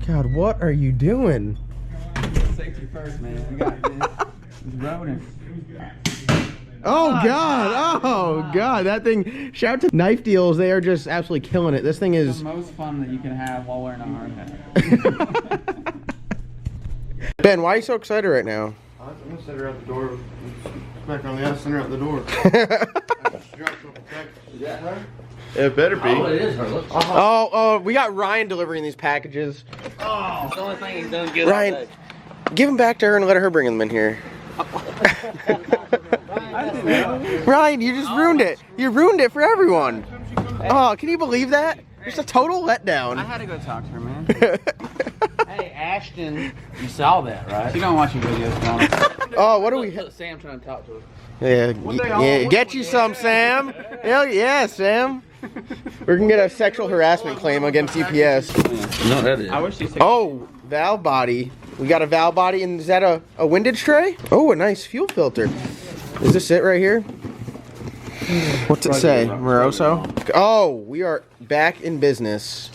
God, what are you doing? Safety first, man. We got this. It's rolling. Oh God! Oh God! That thing! Shout out to Knife Deals. They are just absolutely killing it. This thing It's is the most fun that you can have while wearing a hard hat. Ben, why are you so excited right now? I'm gonna set her out the door. Back on the other center out the door. Is that her? It better be. Oh, it is her. Look. Oh, we got Ryan delivering these packages. Oh, it's the only thing he's done good. Ryan, give them back to her and let her bring them in here. Ryan, you just ruined it. You ruined it for everyone. Oh, can you believe that? It's a total letdown. I had to go talk to her, man. Hey, Ashton, you saw that, right? She don't watch your videos, Mom. Oh, what do we? Look, Sam trying to talk to her. Yeah, get you some, Sam. Hell yeah, Sam. We're gonna get a sexual harassment claim against UPS. No, that is. I wish she said. Oh, valve body. We got a valve body, and is that a windage tray? Oh, a nice fuel filter. Is this it right here? What's it say? Moroso? Oh, we are back in business.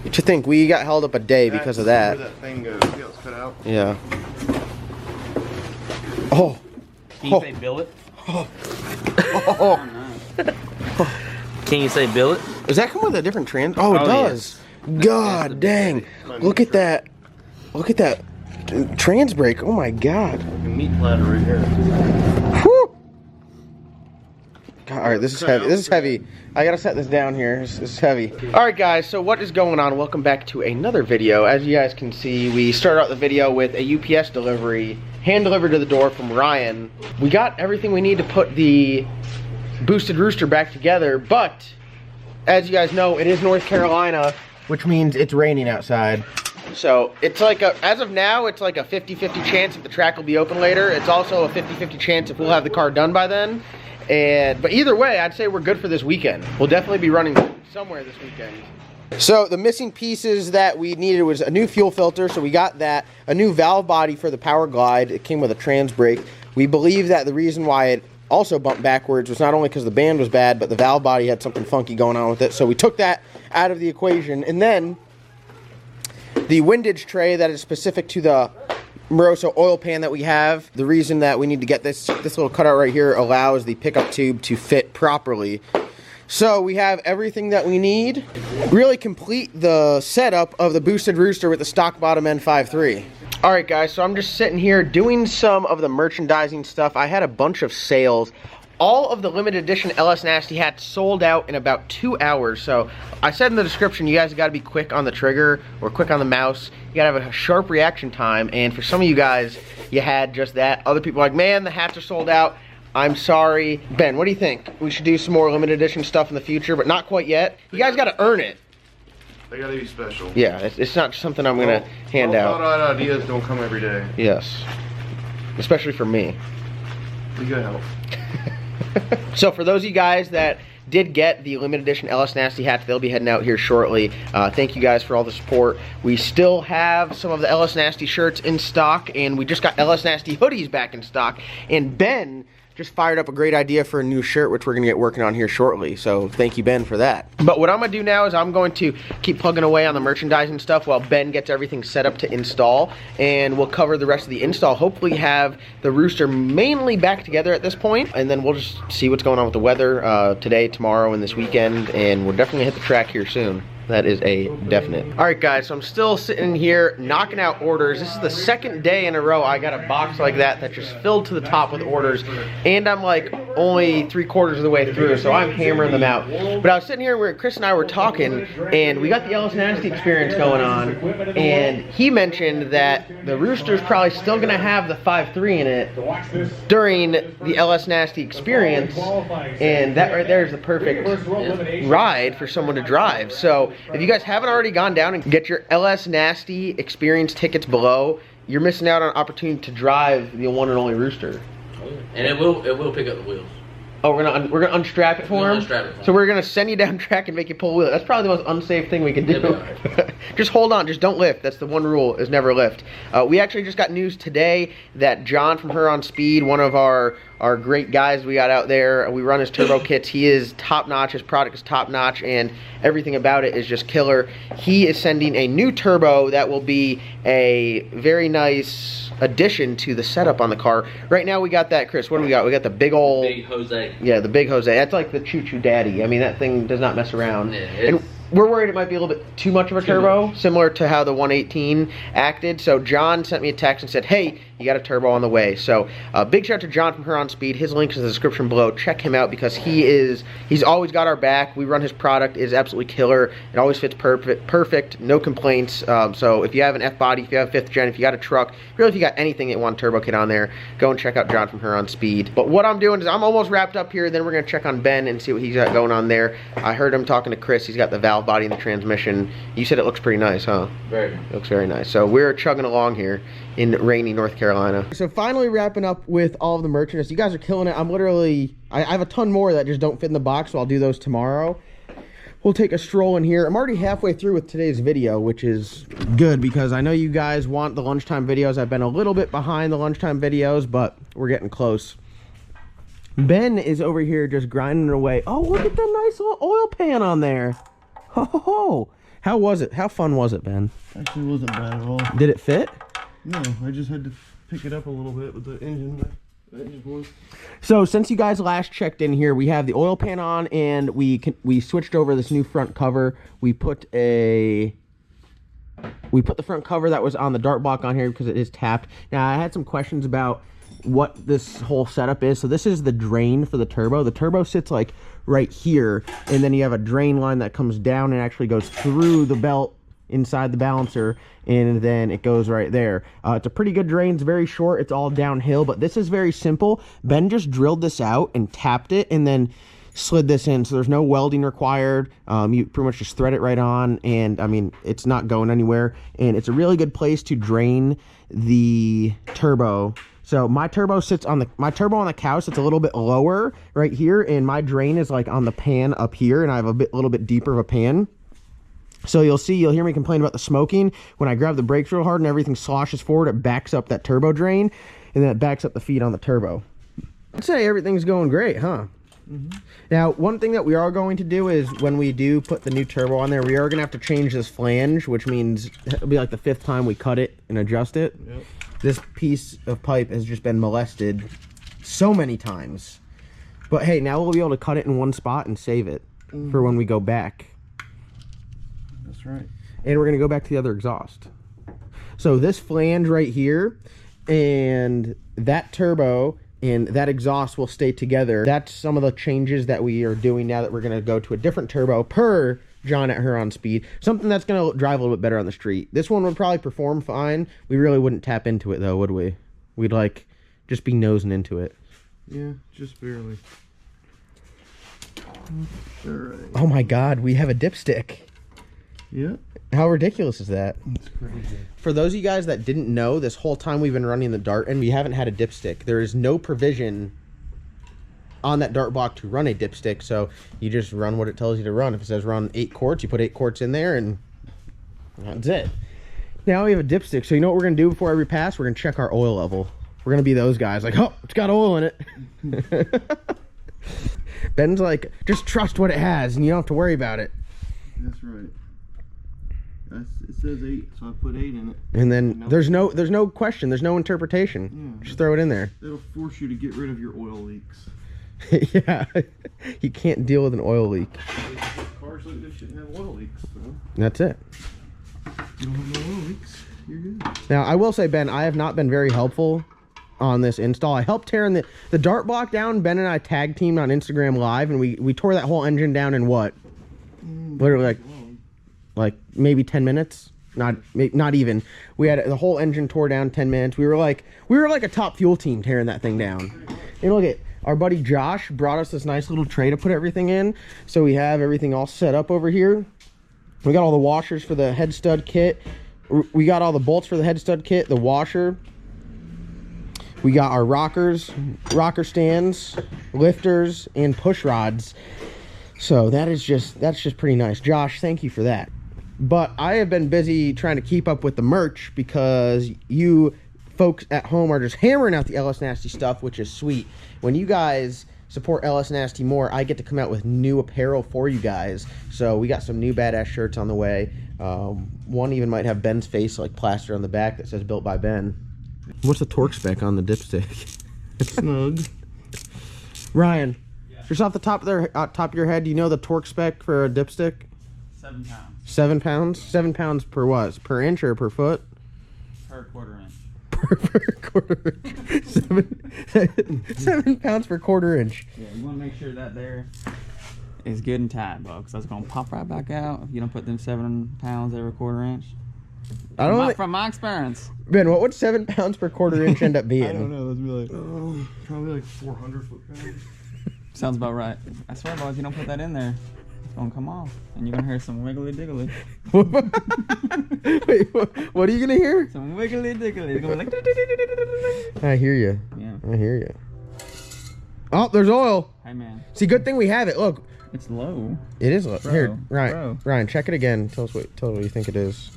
What you think? We got held up a day because of that. Where that thing goes. See how it's cut out? Yeah. Oh. Can you say billet? Oh. Can you say billet? Does that come with a different trans? Oh, it does. God dang. Look at that. Look at that trans brake. Oh my God. A meat platter right here. Whew. God, all right, this is heavy. This is heavy. I gotta set this down here. This is heavy. All right, guys. So what is going on? Welcome back to another video. As you guys can see, we started out the video with a UPS delivery, hand delivered to the door from Ryan. We got everything we need to put the boosted rooster back together, but as you guys know, it is North Carolina, which means it's raining outside. So it's like as of now, it's like a 50-50 chance if the track will be open later. It's also a 50-50 chance if we'll have the car done by then. But either way, I'd say we're good for this weekend. We'll definitely be running somewhere this weekend. So the missing pieces that we needed was a new fuel filter, so we got that. A new valve body for the Power Glide. It came with a trans brake. We believe that the reason why it also bumped backwards was not only because the band was bad, but the valve body had something funky going on with it. So we took that out of the equation. And then the windage tray that is specific to the Moroso oil pan that we have. The reason that we need to get this little cutout right here allows the pickup tube to fit properly. So we have everything that we need. Really complete the setup of the boosted rooster with the stock bottom end 5.3. Alright guys, so I'm just sitting here doing some of the merchandising stuff. I had a bunch of sales. All of the limited edition LS Nasty hats sold out in about 2 hours. So I said in the description, you guys got to be quick on the trigger or quick on the mouse. You got to have a sharp reaction time. And for some of you guys, you had just that. Other people are like, man, the hats are sold out. I'm sorry. Ben, what do you think? We should do some more limited edition stuff in the future, but not quite yet. You guys got to earn it. They gotta be special. Yeah, it's not something I'm going to hand out. Well-thought-out ideas don't come every day. Yes. Especially for me. We gotta help. So for those of you guys that did get the limited edition LS Nasty hats, they'll be heading out here shortly. Thank you guys for all the support. We still have some of the LS Nasty shirts in stock, and we just got LS Nasty hoodies back in stock. And Ben just fired up a great idea for a new shirt, which we're gonna get working on here shortly. So thank you, Ben, for that. But what I'm gonna do now is I'm going to keep plugging away on the merchandising stuff while Ben gets everything set up to install, and we'll cover the rest of the install. Hopefully have the rooster mainly back together at this point, and then we'll just see what's going on with the weather today, tomorrow, and this weekend, and we're definitely gonna hit the track here soon. That is a definite. All right, guys, so I'm still sitting here knocking out orders. This is the second day in a row I got a box like that just filled to the top with orders, and I'm like only 3/4 of the way through, so I'm hammering them out. But I was sitting here where Chris and I were talking, and we got the LS Nasty experience going on, and he mentioned that the Rooster's probably still gonna have the 5.3 in it during the LS Nasty experience, and that right there is the perfect ride for someone to drive. So if you guys haven't already gone down and get your LS Nasty experience tickets below, you're missing out on an opportunity to drive the one and only Rooster. And it will pick up the wheels. Oh, we're gonna unstrap it for him? Unstrap it. So we're gonna send you down track and make you pull a wheel. That's probably the most unsafe thing we can do. Just hold on, just don't lift. That's the one rule, is never lift. We actually just got news today that John from Her on Speed, one of our our great guys we got out there. We run his turbo kits. He is top notch. His product is top notch, and everything about it is just killer. He is sending a new turbo that will be a very nice addition to the setup on the car. Right now we got that, Chris, what do we got? We got the big old... Big Jose. Yeah, the big Jose. That's like the choo-choo daddy. I mean, that thing does not mess around. Yeah, and we're worried it might be a little bit too much of a turbo, similar to how the 118 acted. So John sent me a text and said, hey, you got a turbo on the way. So big shout out to John from Huron Speed. His link is in the description below. Check him out because he's always got our back. We run his product. It is absolutely killer. It always fits perfect, no complaints. So if you have an F-body, if you have 5th gen, if you got a truck, really if you got anything that want turbo kit on there, go and check out John from Huron Speed. But what I'm doing is I'm almost wrapped up here. Then we're going to check on Ben and see what he's got going on there. I heard him talking to Chris. He's got the valve body and the transmission. You said it looks pretty nice, huh? Very. It looks very nice. So we're chugging along here in rainy North Carolina. So finally wrapping up with all of the merchandise. You guys are killing it. I'm literally, I have a ton more that just don't fit in the box, so I'll do those tomorrow. We'll take a stroll in here. I'm already halfway through with today's video, which is good because I know you guys want the lunchtime videos. I've been a little bit behind the lunchtime videos, but we're getting close. Ben is over here just grinding away. Oh, look at that nice little oil pan on there. Ho, ho, ho. How was it? How fun was it, Ben? Actually wasn't bad at all. Did it fit? No, I just had to pick it up a little bit with the engine. So since you guys last checked in here, we have the oil pan on, and we switched over this new front cover. We put the front cover that was on the dart block on here because it is tapped. Now I had some questions about what this whole setup is. So this is the drain for the turbo. The turbo sits like right here, and then you have a drain line that comes down and actually goes through the belt inside the balancer, and then it goes right there. It's a pretty good drain. It's very short. It's all downhill, but this is very simple. Ben just drilled this out and tapped it and then slid this in, so there's no welding required. You pretty much just thread it right on, and I mean, it's not going anywhere, and it's a really good place to drain the turbo. So my turbo on the cow sits a little bit lower right here, and my drain is like on the pan up here, and I have a little bit deeper of a pan. So you'll hear me complain about the smoking. When I grab the brakes real hard and everything sloshes forward, it backs up that turbo drain, and then it backs up the feed on the turbo. I'd say everything's going great, huh? Mm-hmm. Now, one thing that we are going to do is when we do put the new turbo on there, we are going to have to change this flange, which means it'll be like the 5th time we cut it and adjust it. Yep. This piece of pipe has just been molested so many times. But hey, now we'll be able to cut it in one spot and save it for when we go back. That's right. And we're going to go back to the other exhaust. So this flange right here and that turbo and that exhaust will stay together. That's some of the changes that we are doing now that we're going to go to a different turbo per John at Huron Speed. Something that's going to drive a little bit better on the street. This one would probably perform fine. We really wouldn't tap into it though, would we? We'd like just be nosing into it. Yeah, just barely. All right. Oh my God, we have a dipstick. Yeah. How ridiculous is that? That's crazy. For those of you guys that didn't know, this whole time we've been running the dart and we haven't had a dipstick. There is no provision on that dart block to run a dipstick, so you just run what it tells you to run. If it says run 8 quarts, you put 8 quarts in there, and that's it. Now we have a dipstick, so you know what we're going to do before every pass? We're going to check our oil level. We're going to be those guys, like, oh, it's got oil in it. Ben's like, just trust what it has, and you don't have to worry about it. That's right. It says 8, so I put 8 in it. And then there's no question, there's no interpretation. Yeah, just throw it in there. It'll force you to get rid of your oil leaks. Yeah, you can't deal with an oil leak. Cars like this shouldn't have oil leaks. So. That's it. You don't have no oil leaks, you're good. Now, I will say, Ben, I have not been very helpful on this install. I helped tearing the dart block down. Ben and I tag teamed on Instagram Live, and we tore that whole engine down in what? Literally like maybe 10 minutes. Not even. We had the whole engine tore down 10 minutes. We were like a top fuel team tearing that thing down. And look at our buddy Josh brought us this nice little tray to put everything in. So we have everything all set up over here. We got all the washers for the head stud kit. We got all the bolts for the head stud kit, the washer. We got our rocker stands, lifters, and push rods. So that's just pretty nice. Josh, thank you for that. But I have been busy trying to keep up with the merch because you folks at home are just hammering out the LS Nasty stuff, which is sweet. When you guys support LS Nasty more, I get to come out with new apparel for you guys. So we got some new badass shirts on the way. One even might have Ben's face like plastered on the back that says built by Ben. What's the torque spec on the dipstick? Snug. Ryan, just off the top of your head, do you know the torque spec for a dipstick? 7 pounds 7 pounds? 7 pounds per what? Per inch or per foot? per quarter inch. Per quarter inch. 7 pounds per quarter inch. Yeah, you want to make sure that there is good and tight, bro, because that's going to pop right back out if you don't put them 7 pounds every quarter inch. I don't know. From my experience. Ben, what would 7 pounds per quarter inch end up being? I don't know. Let's be like, probably like 400 foot-pounds. Sounds about right. I swear, bro, if you don't put that in there, it's going to come off. And you're going to hear some wiggly diggly. Wait, what are you going to hear? Some wiggly diggly. It's going to be like... I hear you. Yeah. I hear you. Oh, there's oil. Hey, man. See, good thing we have it. Look. It's low. It is low. Bro, Here, Ryan. bro. Ryan, check it again. Tell us what you think it is.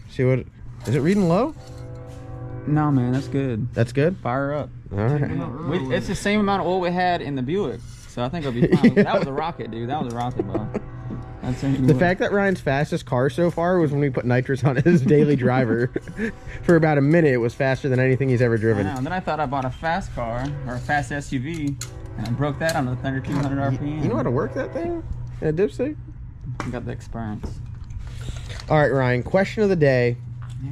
See what? Is it reading low? No, man, that's good. That's good. Fire up. All right. It's the same amount of oil we had in the Buick, so I think it'll be fine. That was a rocket, dude. That was a rocket, bro. The fact that Ryan's fastest car so far was when we put nitrous on his daily driver. For about a minute, it was faster than anything he's ever driven. And then I thought I bought a fast car or a fast SUV, and I broke that on the 3200 RPM. You know how to work that thing? A dipstick? I got the experience. All right, Ryan. Question of the day. Yeah.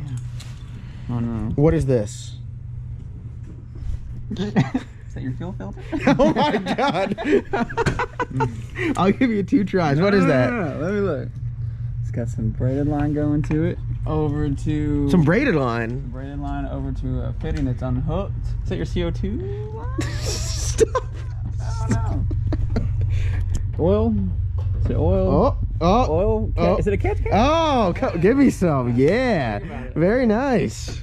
Oh no. What is this? Is that your fuel filter? Oh my god! I'll give you 2 tries. What is that? No. Let me look. It's got some braided line going to it. Over to Some braided line. braided line over to a fitting that's unhooked. Is that your CO2 line? Stop. I don't know. Oil. Is it oil? Oil. Is it a catch? Oh, give me some. Yeah. Very nice.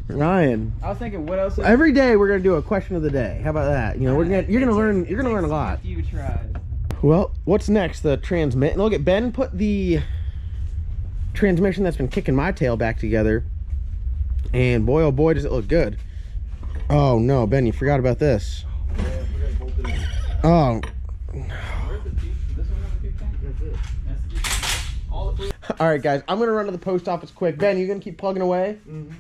Ryan. I was thinking, what else? Every day we're gonna do a question of the day. How about that? You know, you're gonna learn a lot. You tried. Well, what's next? The transmit. Look at Ben put the transmission that's been kicking my tail back together, and boy, oh boy, does it look good. Oh no, Ben, you forgot about this. Oh. All right, guys, I'm gonna run to the post office quick. Ben, you gonna keep plugging away? Mm-hmm.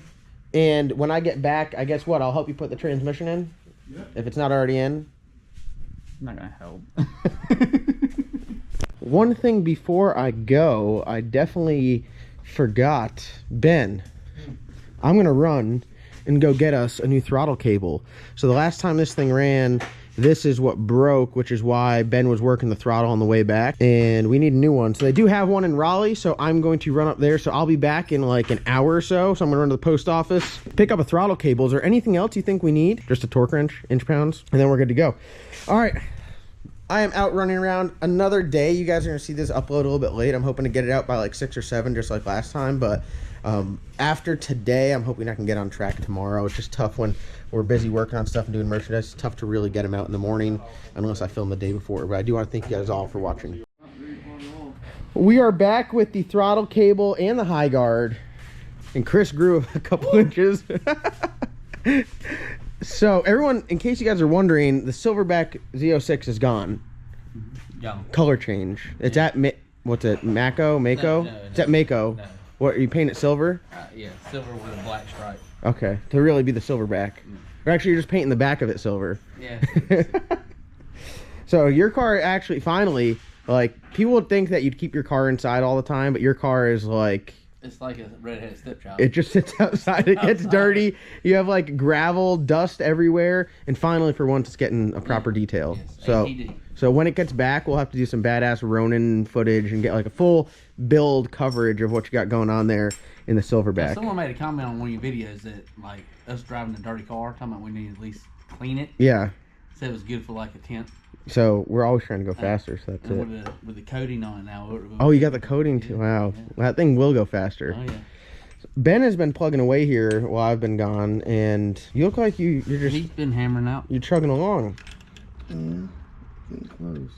And when I get back, I guess what? I'll help you put the transmission in. Yep. If it's not already in. I'm not gonna help. One thing before I go, I definitely forgot. Ben, I'm gonna run and go get us a new throttle cable. So the last time this thing ran, this is what broke, which is why Ben was working the throttle on the way back, and we need a new one. So they do have one in Raleigh, so I'm going to run up there. So I'll be back in like an hour or so. So I'm gonna run to the post office, pick up a throttle cable. Is there anything else you think we need? Just a torque wrench, inch pounds, and then we're good to go. All right, I am out running around another day. You guys are gonna see this upload a little bit late. I'm hoping to get it out by like 6 or 7, just like last time, but after today, I'm hoping I can get on track tomorrow. It's just tough when we're busy working on stuff and doing merchandise. It's tough to really get them out in the morning unless I film the day before. But I do want to thank you guys all for watching. We are back with the throttle cable and the high guard, and Chris grew a couple inches. So everyone, in case you guys are wondering, the Silverback Z06 is gone. Gone. Color change. It's at what's it? Mako? No, It's at Mako. No. What, are you painting it silver? Yeah, silver with a black stripe. Okay, to really be the Silverback. Or actually, you're just painting the back of it silver. Yeah. So your car actually, finally, like, people would think that you'd keep your car inside all the time, but your car is like... It's like a redheaded stepchild. It just sits outside. It gets dirty. You have like gravel, dust everywhere, and finally, for once, it's getting a proper detail. Yes, So, ATD. so when it gets back, we'll have to do some badass Ronin footage and get like a full build coverage of what you got going on there in the Silverback. Someone made a comment on one of your videos that like us driving a dirty car, talking about we need to at least clean it. Yeah. Said it was good for like a 10th. So we're always trying to go faster. So that's And it. with the coating on it now. Oh, you got the coating too. Wow, Yeah. that thing will go faster. Oh yeah. Ben has been plugging away here while I've been gone, and you look like you're just He's been hammering out. you're chugging along. Getting close.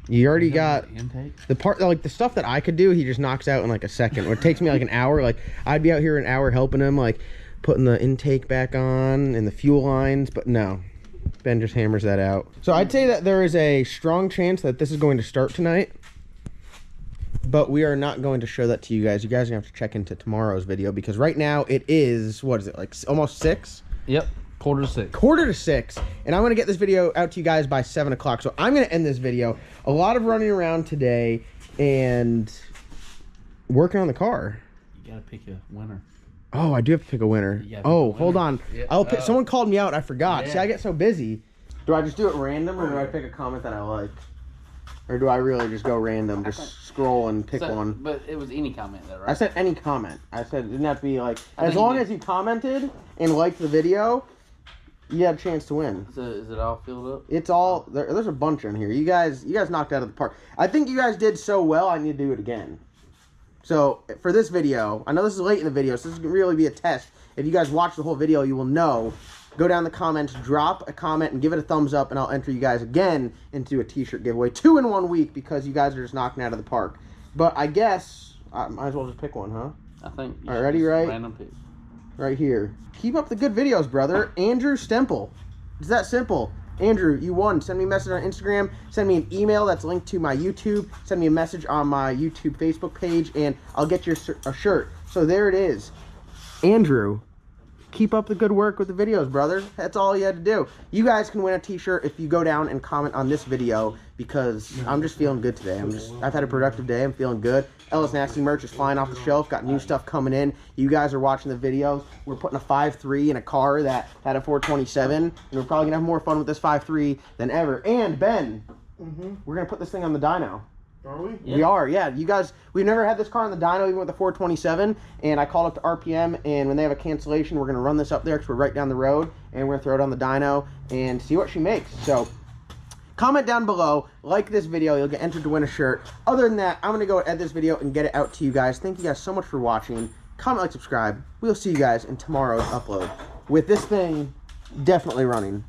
You already got intake. the part, like the stuff that I could do, he just knocks out in like a second. It takes me like an hour. Like I'd be out here an hour helping him, like putting the intake back on and the fuel lines, but no. Ben just hammers that out. So I'd say that there is a strong chance that this is going to start tonight, but we are not going to show that to you guys. You guys are gonna have to check into tomorrow's video because right now it is, what is it, like almost 6? Yep, 5:45. 5:45, and I'm gonna get this video out to you guys by 7 o'clock. So I'm gonna end this video. A lot of running around today and working on the car. You gotta pick a winner. Oh, I do have to pick a winner. Oh, hold on. Yeah. I'll pick, someone called me out. I forgot. Yeah. See, I get so busy. Do I just do it random, or do I pick a comment that I like? Or do I really just go random, just scroll and pick one? But it was any comment though, right? I said any comment. I said it didn't have to be like, I as think long you as you commented and liked the video, you have a chance to win. So is it all filled up? It's all, there's a bunch in here. You guys knocked it out of the park. I think you guys did so well, I need to do it again. So, for this video, I know this is late in the video, so this can really be a test. If you guys watch the whole video, you will know. Go down in the comments, drop a comment, and give it a thumbs up, and I'll enter you guys again into a t-shirt giveaway. 2 in 1 week, because you guys are just knocking it out of the park. But I guess, I might as well just pick one, huh? I think. All right, ready, right? Random pick. Right here. Keep up the good videos, brother. Andrew Stemple. It's that simple. Andrew, you won. Send me a message on Instagram. Send me an email that's linked to my YouTube. Send me a message on my YouTube Facebook page, and I'll get you a shirt. So there it is. Andrew, keep up the good work with the videos, brother. That's all you had to do. You guys can win a t-shirt if you go down and comment on this video, because I'm just feeling good today. I've had a productive day. I'm feeling good. Ellis Nasty merch is flying off the shelf. Got new stuff coming in. You guys are watching the videos. We're putting a 5.3 in a car that had a 427, and we're probably gonna have more fun with this 5.3 than ever. And Ben, we're gonna put this thing on the dyno. Are we? Yeah. We are, yeah. You guys, we've never had this car on the dyno, even with the 427, and I called up to RPM, and when they have a cancellation, we're going to run this up there because we're right down the road, and we're going to throw it on the dyno and see what she makes. So, comment down below, like this video, you'll get entered to win a shirt. Other than that, I'm going to go edit this video and get it out to you guys. Thank you guys so much for watching. Comment, like, subscribe. We'll see you guys in tomorrow's upload with this thing definitely running.